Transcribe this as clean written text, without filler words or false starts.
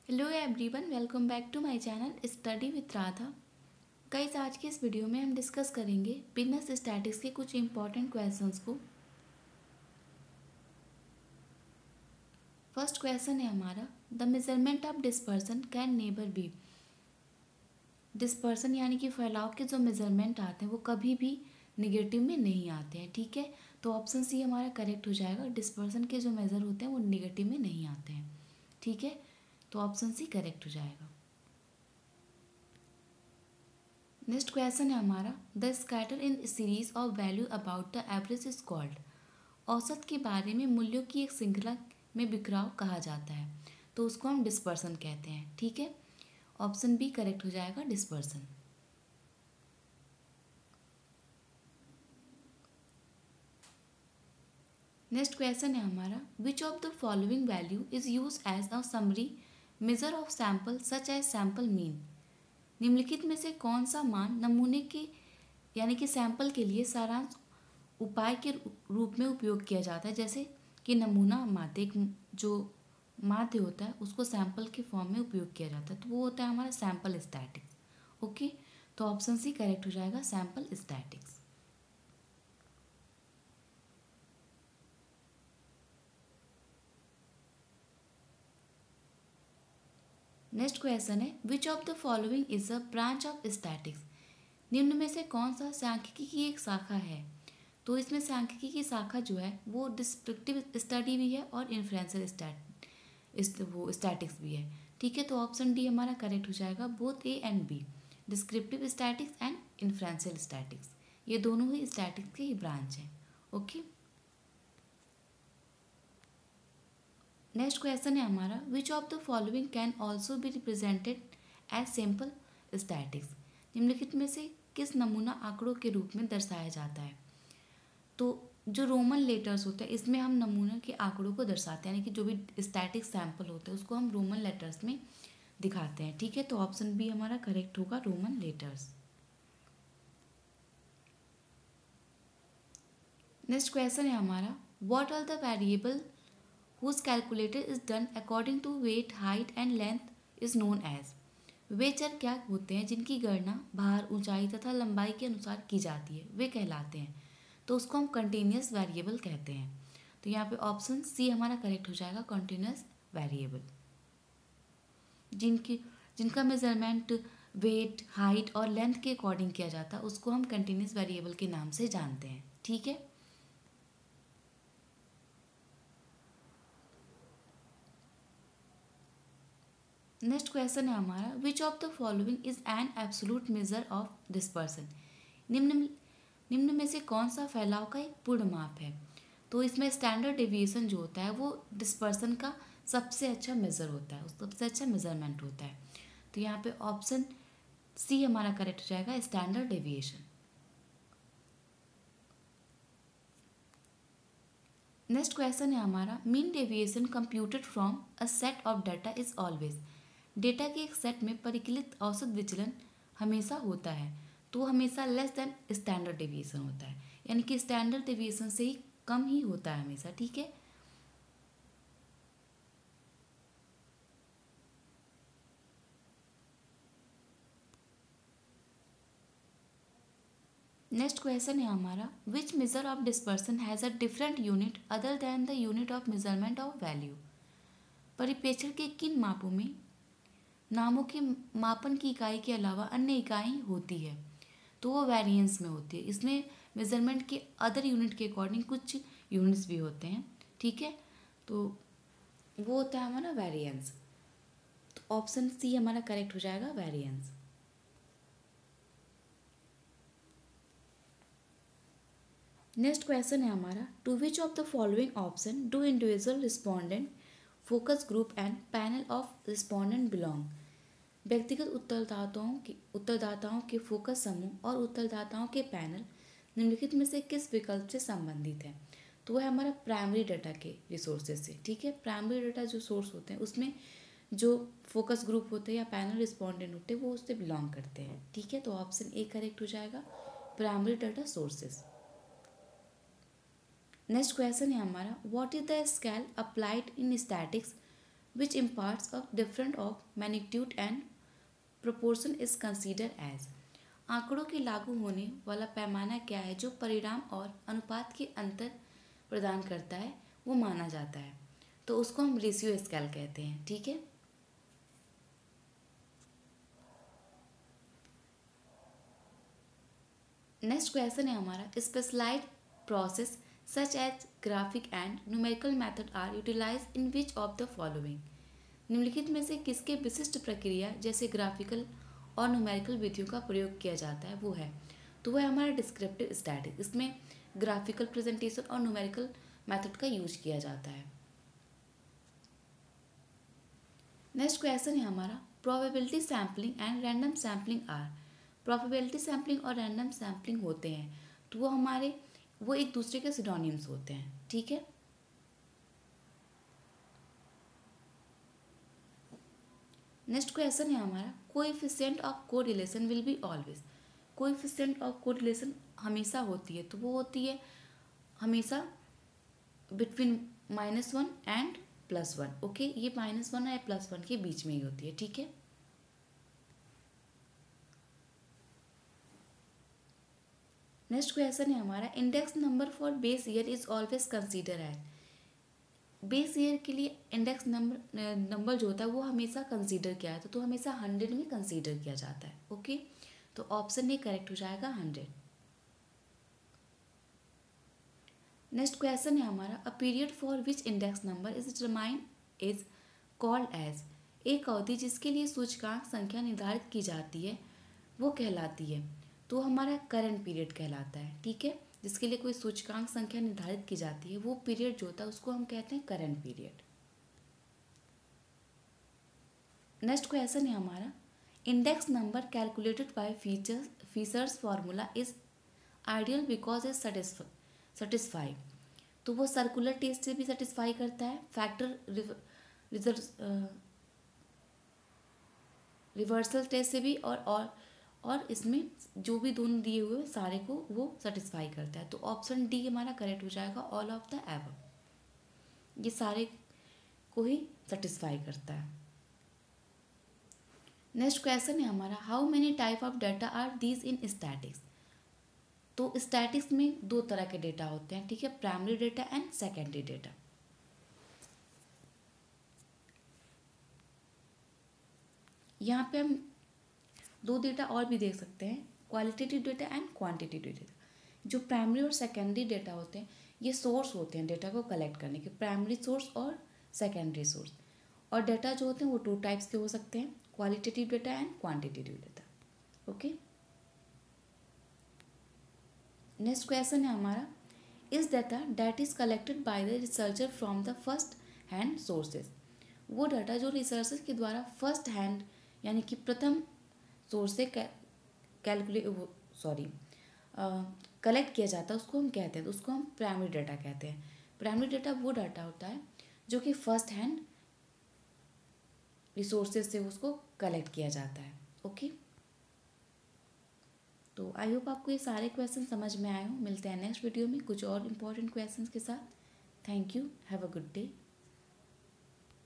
Hello everyone, welcome back to my channel study with Radha. Guys, आज के इस video में हम डिस्कस करेंगे बिजनेस स्टैटिक्स के कुछ इंपॉर्टेंट क्वेश्चंस को। फर्स्ट क्वेश्चन है हमारा, the measurement of dispersion can never be. Dispersion यानी कि फैलाव के जो मेजरमेंट आते हैं वो कभी भी निगेटिव में नहीं आते हैं। ठीक है, तो ऑप्शन सी हमारा करेक्ट हो जाएगा। डिस्पर्सन के जो मेजर होते हैं वो निगेटिव में नहीं आते हैं। ठीक है, तो ऑप्शन सी करेक्ट हो जाएगा। नेक्स्ट क्वेश्चन है हमारा, the scatter in series of value about the average is called. औसत के बारे में मूल्यों की एक श्रृंखला में बिखराव कहा जाता है, तो उसको हम डिस्पर्सन कहते हैं। ठीक है, ऑप्शन बी करेक्ट हो जाएगा, डिस्पर्सन। नेक्स्ट क्वेश्चन है हमारा, which of the following value is use as a summary measure of sample such as sample mean. निम्नलिखित में से कौन सा मान नमूने के यानी कि सैंपल के लिए सारांश उपाय के रूप में उपयोग किया जाता है। जैसे कि नमूना माध्य, एक जो माध्य होता है उसको सैंपल के फॉर्म में उपयोग किया जाता है, तो वो होता है हमारा सैंपल स्टैटिक्स। ओके, तो ऑप्शन सी करेक्ट हो जाएगा, सैंपल स्टैटिक्स। नेक्स्ट क्वेश्चन है, विच of the following is a branch of statics. निम्न में से कौन सा सांख्यिकी की एक शाखा है। तो इसमें सांख्यिकी की शाखा जो है वो डिस्क्रिप्टिव स्टडी भी है और इन्फ्लुएंशियल स्टैटिक्स भी है। ठीक है, तो ऑप्शन डी हमारा करेक्ट हो जाएगा, both A and B, descriptive statics and influential statics, ये दोनों ही स्टैटिक्स के ही ब्रांच हैं। ओके, नेक्स्ट क्वेश्चन है हमारा, which of the following can also be represented as simple statics. निम्नलिखित में से किस नमूना आंकड़ों के रूप में दर्शाया जाता है। तो जो रोमन लेटर्स होते हैं इसमें हम नमूने के आंकड़ों को दर्शाते हैं, यानी कि जो भी स्टैटिक सैंपल होते हैं उसको हम रोमन लेटर्स में दिखाते हैं। ठीक है, तो ऑप्शन बी हमारा करेक्ट होगा, रोमन लेटर्स। नेक्स्ट क्वेश्चन है हमारा, what are the variable whose calculated is done according to weight height and length is known as. वे चर क्या होते हैं जिनकी गणना भार, ऊंचाई तथा लंबाई के अनुसार की जाती है, वे कहलाते हैं, तो उसको हम कंटिन्यूस वेरिएबल कहते हैं। तो यहाँ पे ऑप्शन सी हमारा करेक्ट हो जाएगा, कंटिन्यूस वेरिएबल। जिनका मेजरमेंट वेट, हाइट और लेंथ के अकॉर्डिंग किया जाता है उसको हम कंटिन्यूस वेरिएबल के नाम से जानते हैं। ठीक है, नेक्स्ट क्वेश्चन है हमारा, which of the following is an absolute major of dispersion. निम्न में से कौन सा फैलाव का एक पूर्ण माप है। तो इसमें स्टैंडर्ड डेविएशन जो होता है वो डिस्पर्सन का सबसे अच्छा मेजर होता है, सबसे अच्छा मेजरमेंट होता है। तो यहाँ पे ऑप्शन सी हमारा करेक्ट हो जाएगा, स्टैंडर्ड डेविएशन। नेक्स्ट क्वेश्चन है हमारा, mean deviation computed from a set of data is always. Data के एक सेट में परिकलित औसत विचलन हमेशा होता है, तो हमेशा लेस देन स्टैंडर्ड डेविएशन होता है, यानी कि स्टैंडर्ड डेविएशन से ही कम ही होता है हमेशा। ठीक है, नेक्स्ट क्वेश्चन है हमारा, which measure of dispersion has a different unit other than the unit of measurement of value. परिप्रेक्षण के किन मापों में नामों के मापन की इकाई के अलावा अन्य इकाई होती है, तो वो वेरिएंस में होती है। इसमें मेजरमेंट के अदर यूनिट के अकॉर्डिंग कुछ यूनिट्स भी होते हैं। ठीक है, तो वो होता है हमारा वेरिएंस, तो ऑप्शन सी हमारा करेक्ट हो जाएगा, वेरिएंस। नेक्स्ट क्वेश्चन है हमारा, to which of the following option do individual respondent, focus group and panel of respondent belong. व्यक्तिगत उत्तरदाताओं के फोकस समूह और उत्तरदाताओं के पैनल निम्नलिखित में से किस विकल्प से संबंधित है। तो वह हमारा प्राइमरी डाटा के रिसोर्सेज से। ठीक है, प्राइमरी डाटा जो सोर्स होते हैं उसमें जो फोकस ग्रुप होते हैं या पैनल रिस्पोंडेंट होते हैं वो उससे बिलोंग करते हैं। ठीक है, तो ऑप्शन ए करेक्ट हो जाएगा, primary data sources. Next question है हमारा, what is the scale applied in statics which imparts of different of magnitude and proportion is consider as. आंकड़ों के लागू होने वाला पैमाना क्या है जो परिणाम और अनुपात के अंतर प्रदान करता है, वो माना जाता है। तो उसको हम रेशियो स्केल कहते हैं। ठीक है। नेक्स्ट क्वेश्चन है हमारा, specialised process such as graphic and numerical method are utilise in which of the following. निम्नलिखित में से किसके विशिष्ट प्रक्रिया जैसे ग्राफिकल और न्यूमेरिकल विधियों का प्रयोग किया जाता है, वो है। तो वह हमारा डिस्क्रिप्टिव स्टैटिक्स। इसमें ग्राफिकल प्रेजेंटेशन और न्यूमेरिकल मेथड का यूज किया जाता है। नेक्स्ट क्वेश्चन है हमारा, probability sampling and random sampling are. Probability sampling और रैंडम सैम्पलिंग होते हैं, तो वो एक दूसरे के सिनोनिम्स होते हैं। ठीक है। नेक्स्ट क्वेश्चन है हमारा, coefficient of correlation will be always. Coefficient of correlation हमेशा होती है, तो वो होती है हमेशा बिटवीन -1 एंड +1। ओके, ये -1 या +1 के बीच में ही होती है। ठीक है। नेक्स्ट क्वेश्चन है हमारा, index number for base year is always consider as. Base year के लिए इंडेक्स नंबर जो होता है वो हमेशा कंसीडर किया जाता है, तो हमेशा 100 में कंसीडर किया जाता है। ओके, तो ऑप्शन ए करेक्ट हो जाएगा 100। नेक्स्ट क्वेश्चन है हमारा, a period for which index number is determined is called as. एक अवधि जिसके लिए सूचकांक संख्या निर्धारित की जाती है वो कहलाती है, तो हमारा करंट पीरियड कहलाता है। ठीक है। जिसके लिए कोई सूचकांक संख्या निर्धारित की जाती है वो पीरियड जो होता है उसको हम कहते हैं करंट पीरियड। नेक्स्ट क्वेश्चन है हमारा, index number calculated by features formula is ideal because is satisfy. तो वो सर्कुलर टेस्ट से भी सेटिस्फाई करता है, फैक्टर रिवर्सल टेस्ट से भी, और इसमें जो भी दोनों दिए हुए सारे को वो सेटिस्फाई करता है। तो ऑप्शन डी हमारा करेक्ट हो जाएगा, ऑल ऑफ द एबव। ये सारे को ही सेटिस्फाई करता है। नेक्स्ट क्वेश्चन है हमारा, how many type of data are these in statics. तो स्टैटिक्स में 2 तरह के डेटा होते हैं। ठीक है, primary data and secondary data. यहाँ पे हम 2 डेटा और भी देख सकते हैं, qualitative data and quantitative data. जो प्राइमरी और सेकेंडरी डेटा होते हैं ये सोर्स होते हैं डेटा को कलेक्ट करने के, प्राइमरी सोर्स और सेकेंडरी सोर्स। और डेटा जो होते हैं वो 2 टाइप्स के हो सकते हैं, qualitative data and quantitative data. Okay. Next question है हमारा, is data that is collected by the researcher from the first hand sources. वो डाटा जो रिसर्चर के द्वारा फर्स्ट हैंड यानी कि प्रथम सोर्स से कलेक्ट किया जाता है उसको हम कहते हैं, तो उसको हम प्राइमरी डाटा कहते हैं। प्राइमरी डाटा वो डाटा होता है जो कि फर्स्ट हैंड रिसोर्सेज से उसको कलेक्ट किया जाता है। ओके। तो आई होप आपको ये सारे क्वेश्चन समझ में आए हों। मिलते हैं नेक्स्ट वीडियो में कुछ और इम्पोर्टेंट क्वेश्चंस के साथ। Thank you, have a good day.